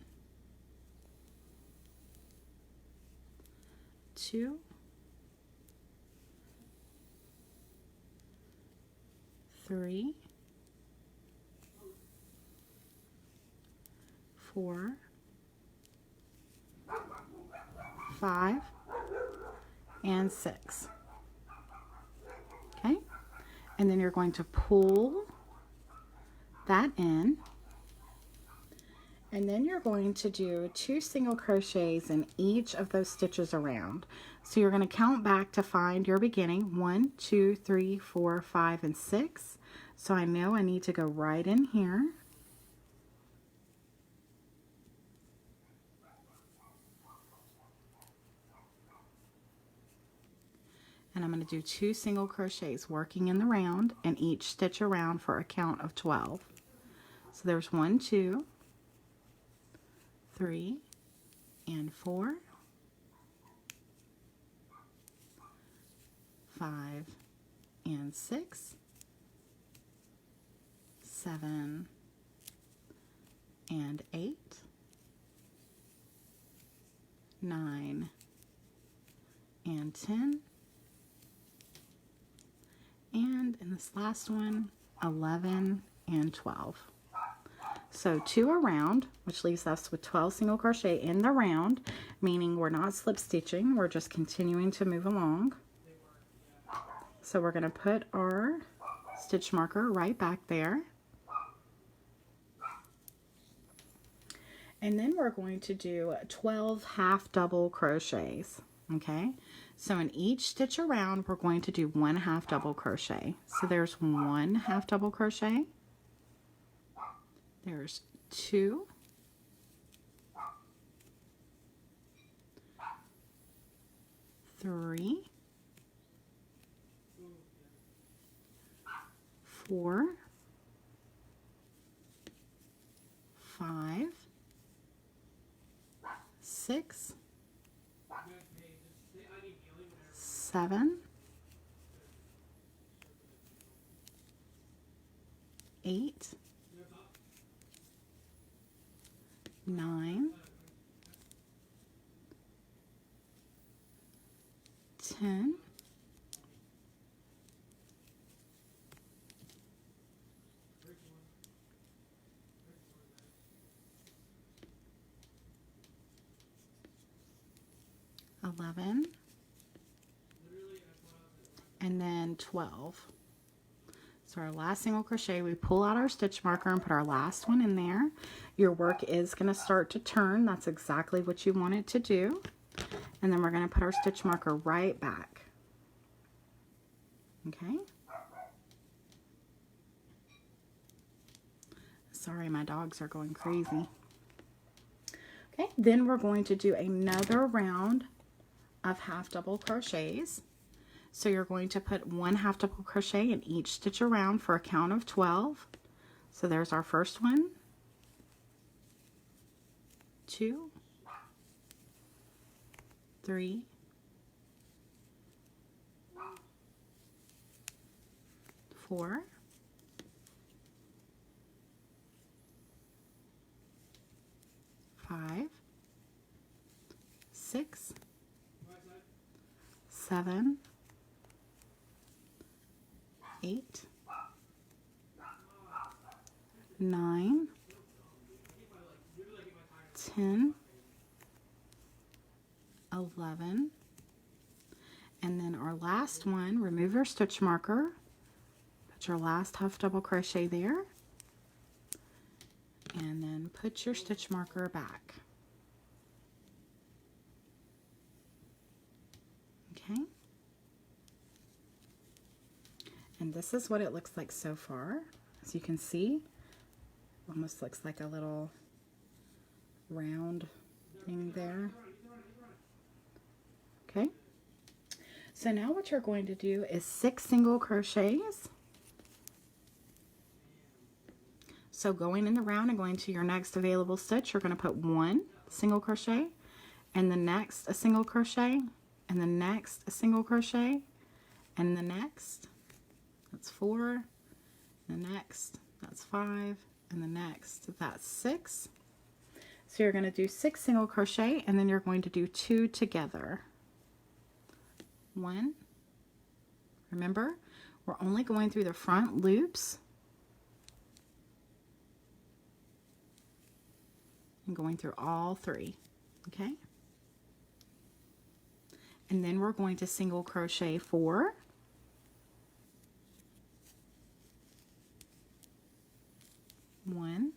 2, 3, 4, 5, and 6. Okay, and then you're going to pull that in, and then you're going to do 2 single crochets in each of those stitches around. So you're going to count back to find your beginning. 1, 2, 3, 4, 5, and 6. So I know I need to go right in here. And I'm going to do 2 single crochets working in the round, and each stitch around for a count of 12. So there's 1, 2, 3, and 4, 5, and 6, 7, and 8, 9, and 10, and in this last one, 11 and 12. So 2 around, which leaves us with 12 single crochet in the round, meaning we're not slip stitching, we're just continuing to move along. So we're going to put our stitch marker right back there. And then we're going to do 12 half double crochets. Okay, so in each stitch around, we're going to do 1 half double crochet. So there's 1 half double crochet. There's 2. 3. 4. 5. 6. 7, 8, 9, 10, 11, and then 12. So our last single crochet, we pull out our stitch marker and put our last one in there. Your work is going to start to turn. That's exactly what you want it to do. And then we're going to put our stitch marker right back. Okay. Sorry, my dogs are going crazy. Okay, then we're going to do another round of half double crochets. So you're going to put 1 half double crochet in each stitch around for a count of 12. So there's our first one, 2, 3, 4, 5, 6, 7, 8, 9, 10, 11, and then our last one, remove your stitch marker, put your last half double crochet there, and then put your stitch marker back. Okay. And this is what it looks like so far. As you can see, almost looks like a little round thing there. Okay. So now what you're going to do is 6 single crochets. So going in the round and going to your next available stitch, you're going to put 1 single crochet, and the next a single crochet, and the next a single crochet, and the next, that's 4, the next, that's 5, and the next, that's 6. So you're going to do 6 single crochet, and then you're going to do 2 together. 1. Remember, we're only going through the front loops and going through all 3. Okay? And then we're going to single crochet 4. 1,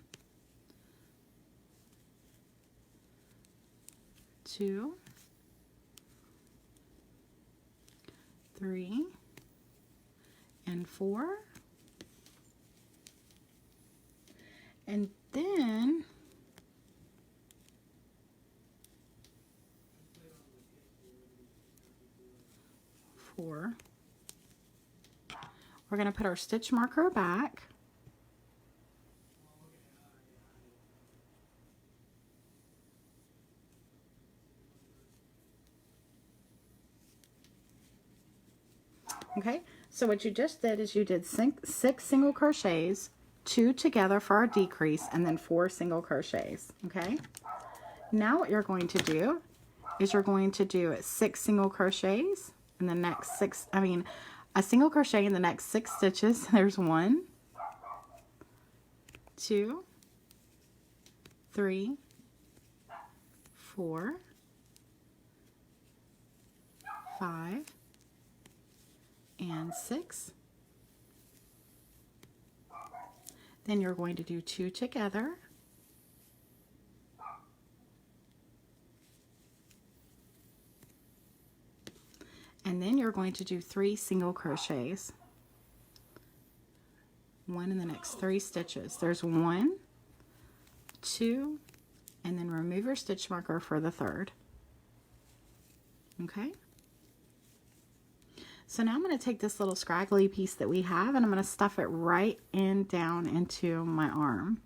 2, 3, and 4, and then we're going to put our stitch marker back. Okay, so what you just did is you did 6 single crochets, 2 together for our decrease, and then 4 single crochets. Okay, now what you're going to do is you're going to do 6 single crochets in the next 6, a single crochet in the next 6 stitches. There's 1, 2, 3, 4, 5, and 6. Then you're going to do 2 together, and then you're going to do 3 single crochets, 1 in the next 3 stitches. There's 1, 2, and then remove your stitch marker for the 3rd. Okay, so now I'm going to take this little scraggly piece that we have, and I'm going to stuff it right in down into my arm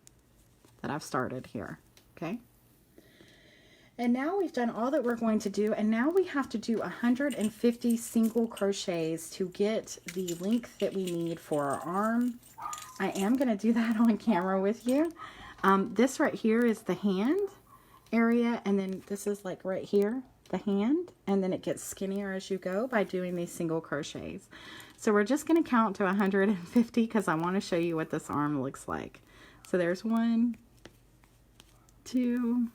that I've started here. Okay, and now we've done all that we're going to do, and now we have to do 150 single crochets to get the length that we need for our arm. I am going to do that on camera with you. This right here is the hand, area, and then this is like right here, the hand, and then it gets skinnier as you go by doing these single crochets. So we're just going to count to 150 because I want to show you what this arm looks like. So there's 1, 2,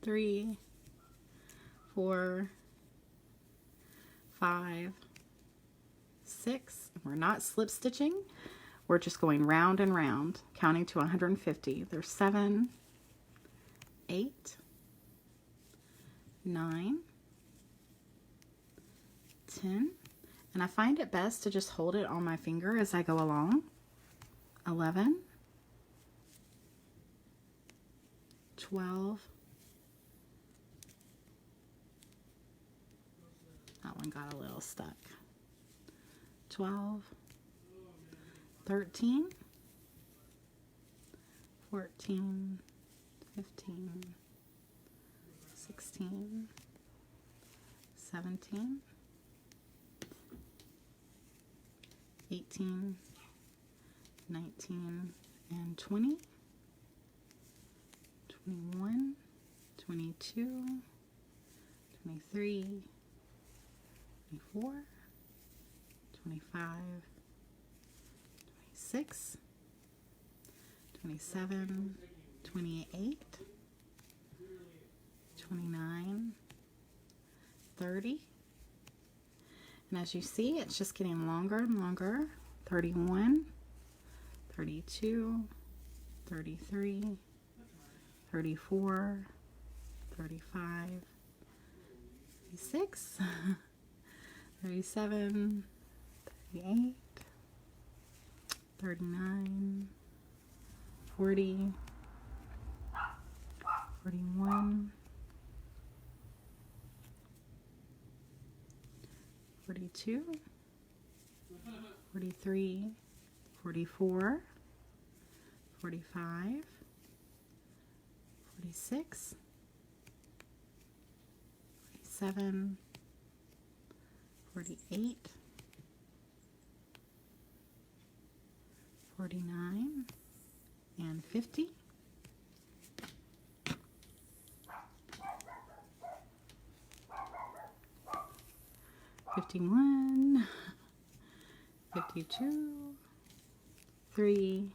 3, 4, 5, 6. We're not slip stitching. We're just going round and round, counting to 150. There's 7, 8, 9, 10. And I find it best to just hold it on my finger as I go along. 11, 12. That one got a little stuck. 12, 13, 14, 15, 16, 17, 18, 19, and 20, 21, 22, 23, 24, 25, 26, 27, 28, 29, 30. And as you see, it's just getting longer and longer. 31, 32, 33, 34, 35, 36, 37, 38, 39, 40, 41, 42, 43, 44, 45, 46, 47, 48, 49, and 50. 51, 52, 3,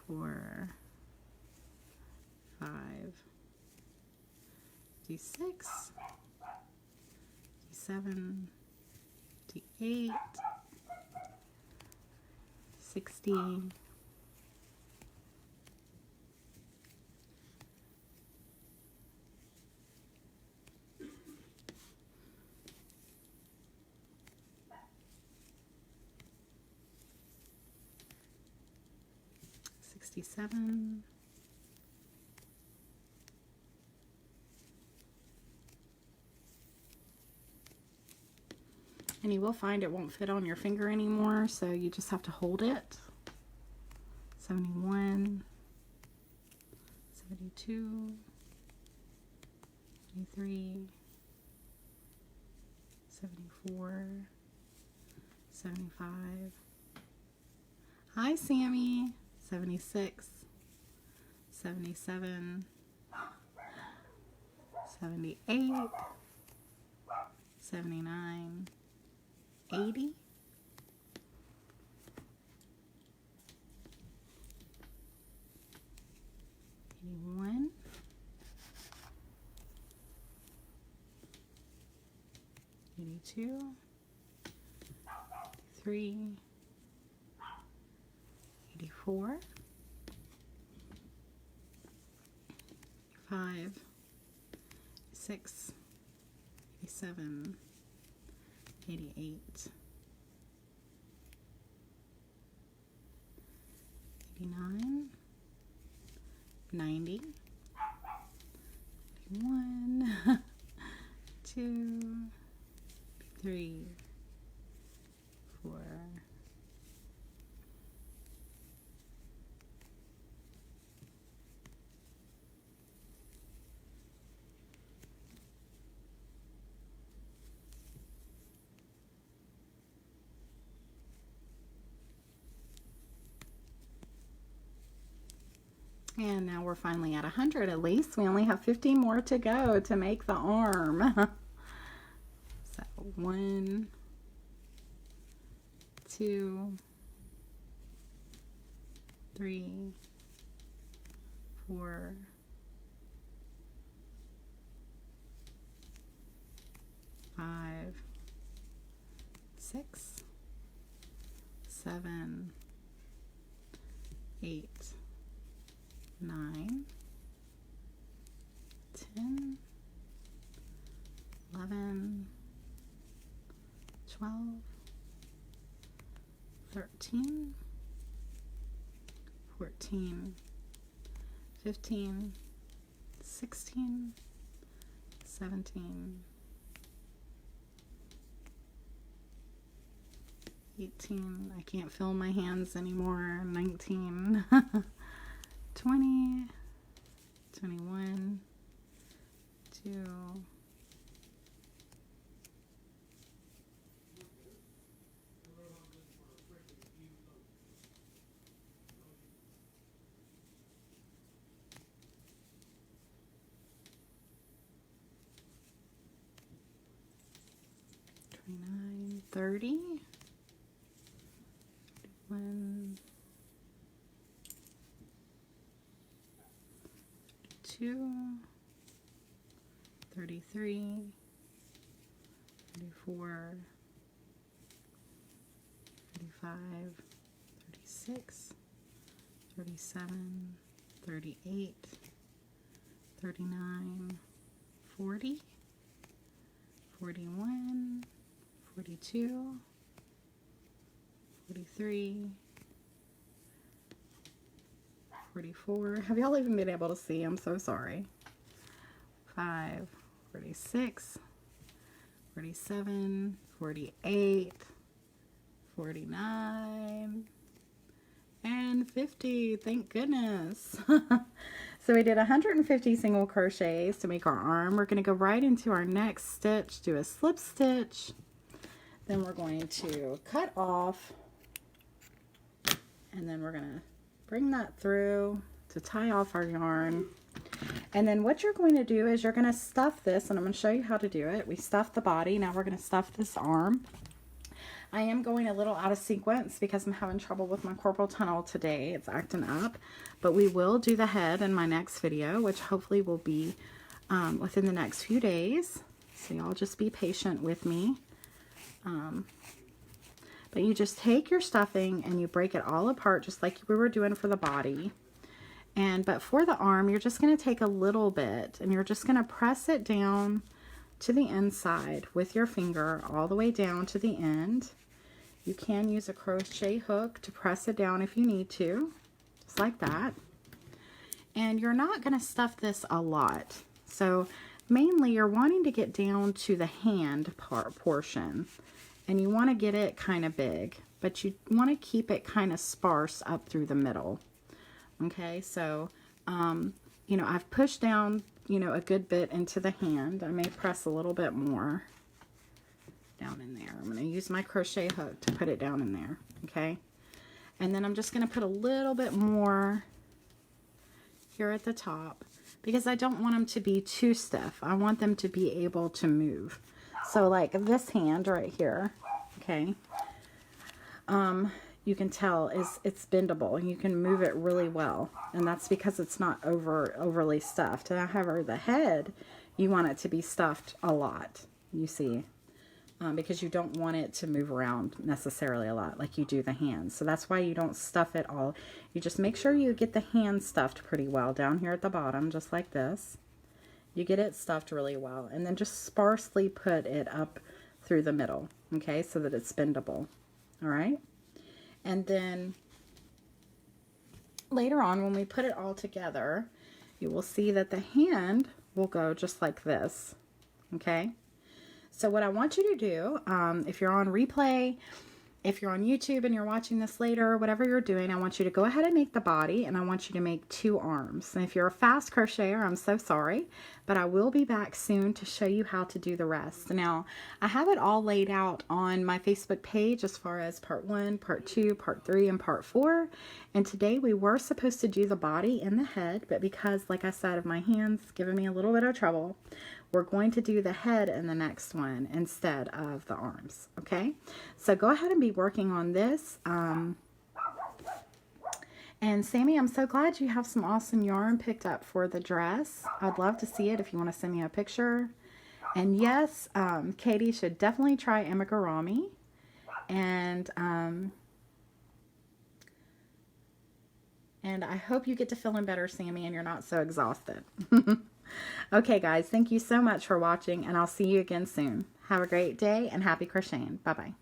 4, 5, 56, 57, 58, 60, 67, 70, and you will find it won't fit on your finger anymore, so you just have to hold it. 71, 72, 73, 74, 75. Hi, Sammy. 76, 77, 78, 79, 80, 81, 82, 83, 84, 5, 6, 87, 88, 89, 90, 91, 2, 3, 4, 5, And now we're finally at 100 at least. We only have 15 more to go to make the arm. So 1, 2, 3, 4, 5, 6, 7, 8, 9, 10, 11, 12, 13, 14, 15, 16, 17, 18, I can't feel my hands anymore, 19, 20, 21, 2, 29, 30, 1, 2, 33, 34, 35, 36, 37, 38, 39, 40, 41, 42, 43, 44. Have y'all even been able to see? I'm so sorry. 5, 46, 47, 48, 49, and 50. Thank goodness. So we did 150 single crochets to make our arm. We're going to go right into our next stitch, do a slip stitch. Then we're going to cut off, and then we're going to bring that through to tie off our yarn. And then what you're going to do is you're going to stuff this, and I'm going to show you how to do it. We stuffed the body. Now we're going to stuff this arm. I am going a little out of sequence because I'm having trouble with my carpal tunnel today. It's acting up. But we will do the head in my next video, which hopefully will be within the next few days. So y'all just be patient with me. But you just take your stuffing and you break it all apart just like we were doing for the body. But for the arm, you're just going to take a little bit and you're just going to press it down to the inside with your finger all the way down to the end. You can use a crochet hook to press it down if you need to, just like that. And you're not going to stuff this a lot. So mainly you're wanting to get down to the hand portion, and you want to get it kind of big, but you want to keep it kind of sparse up through the middle. Okay, so you know, I've pushed down, you know, a good bit into the hand. I may press a little bit more down in there. I'm going to use my crochet hook to put it down in there. Okay, and then I'm just going to put a little bit more here at the top because I don't want them to be too stiff. I want them to be able to move. So like this hand right here, okay, you can tell it's bendable and you can move it really well, and that's because it's not overly stuffed. However, the head, you want it to be stuffed a lot, you see, because you don't want it to move around necessarily a lot like you do the hands. So that's why you don't stuff it all. You just make sure you get the hand stuffed pretty well down here at the bottom, just like this. You get it stuffed really well, and then just sparsely put it up through the middle, okay, so that it's bendable. All right. And then later on, when we put it all together, you will see that the hand will go just like this, okay? So what I want you to do, if you're on replay if you're on YouTube and you're watching this later, whatever you're doing, I want you to go ahead and make the body, and I want you to make 2 arms. And if you're a fast crocheter, I'm so sorry, but I will be back soon to show you how to do the rest. Now, I have it all laid out on my Facebook page as far as part 1, part 2, part 3, and part 4. And today we were supposed to do the body and the head, but because, like I said, of my hands giving me a little bit of trouble, we're going to do the head in the next one instead of the arms, okay? So go ahead and be working on this. And Sammy, I'm so glad you have some awesome yarn picked up for the dress. I'd love to see it if you want to send me a picture. And yes, Katie should definitely try Amigurumi. And I hope you get to feeling better, Sammy, and you're not so exhausted. Okay, guys, thank you so much for watching, and I'll see you again soon. Have a great day, and happy crocheting. Bye-bye.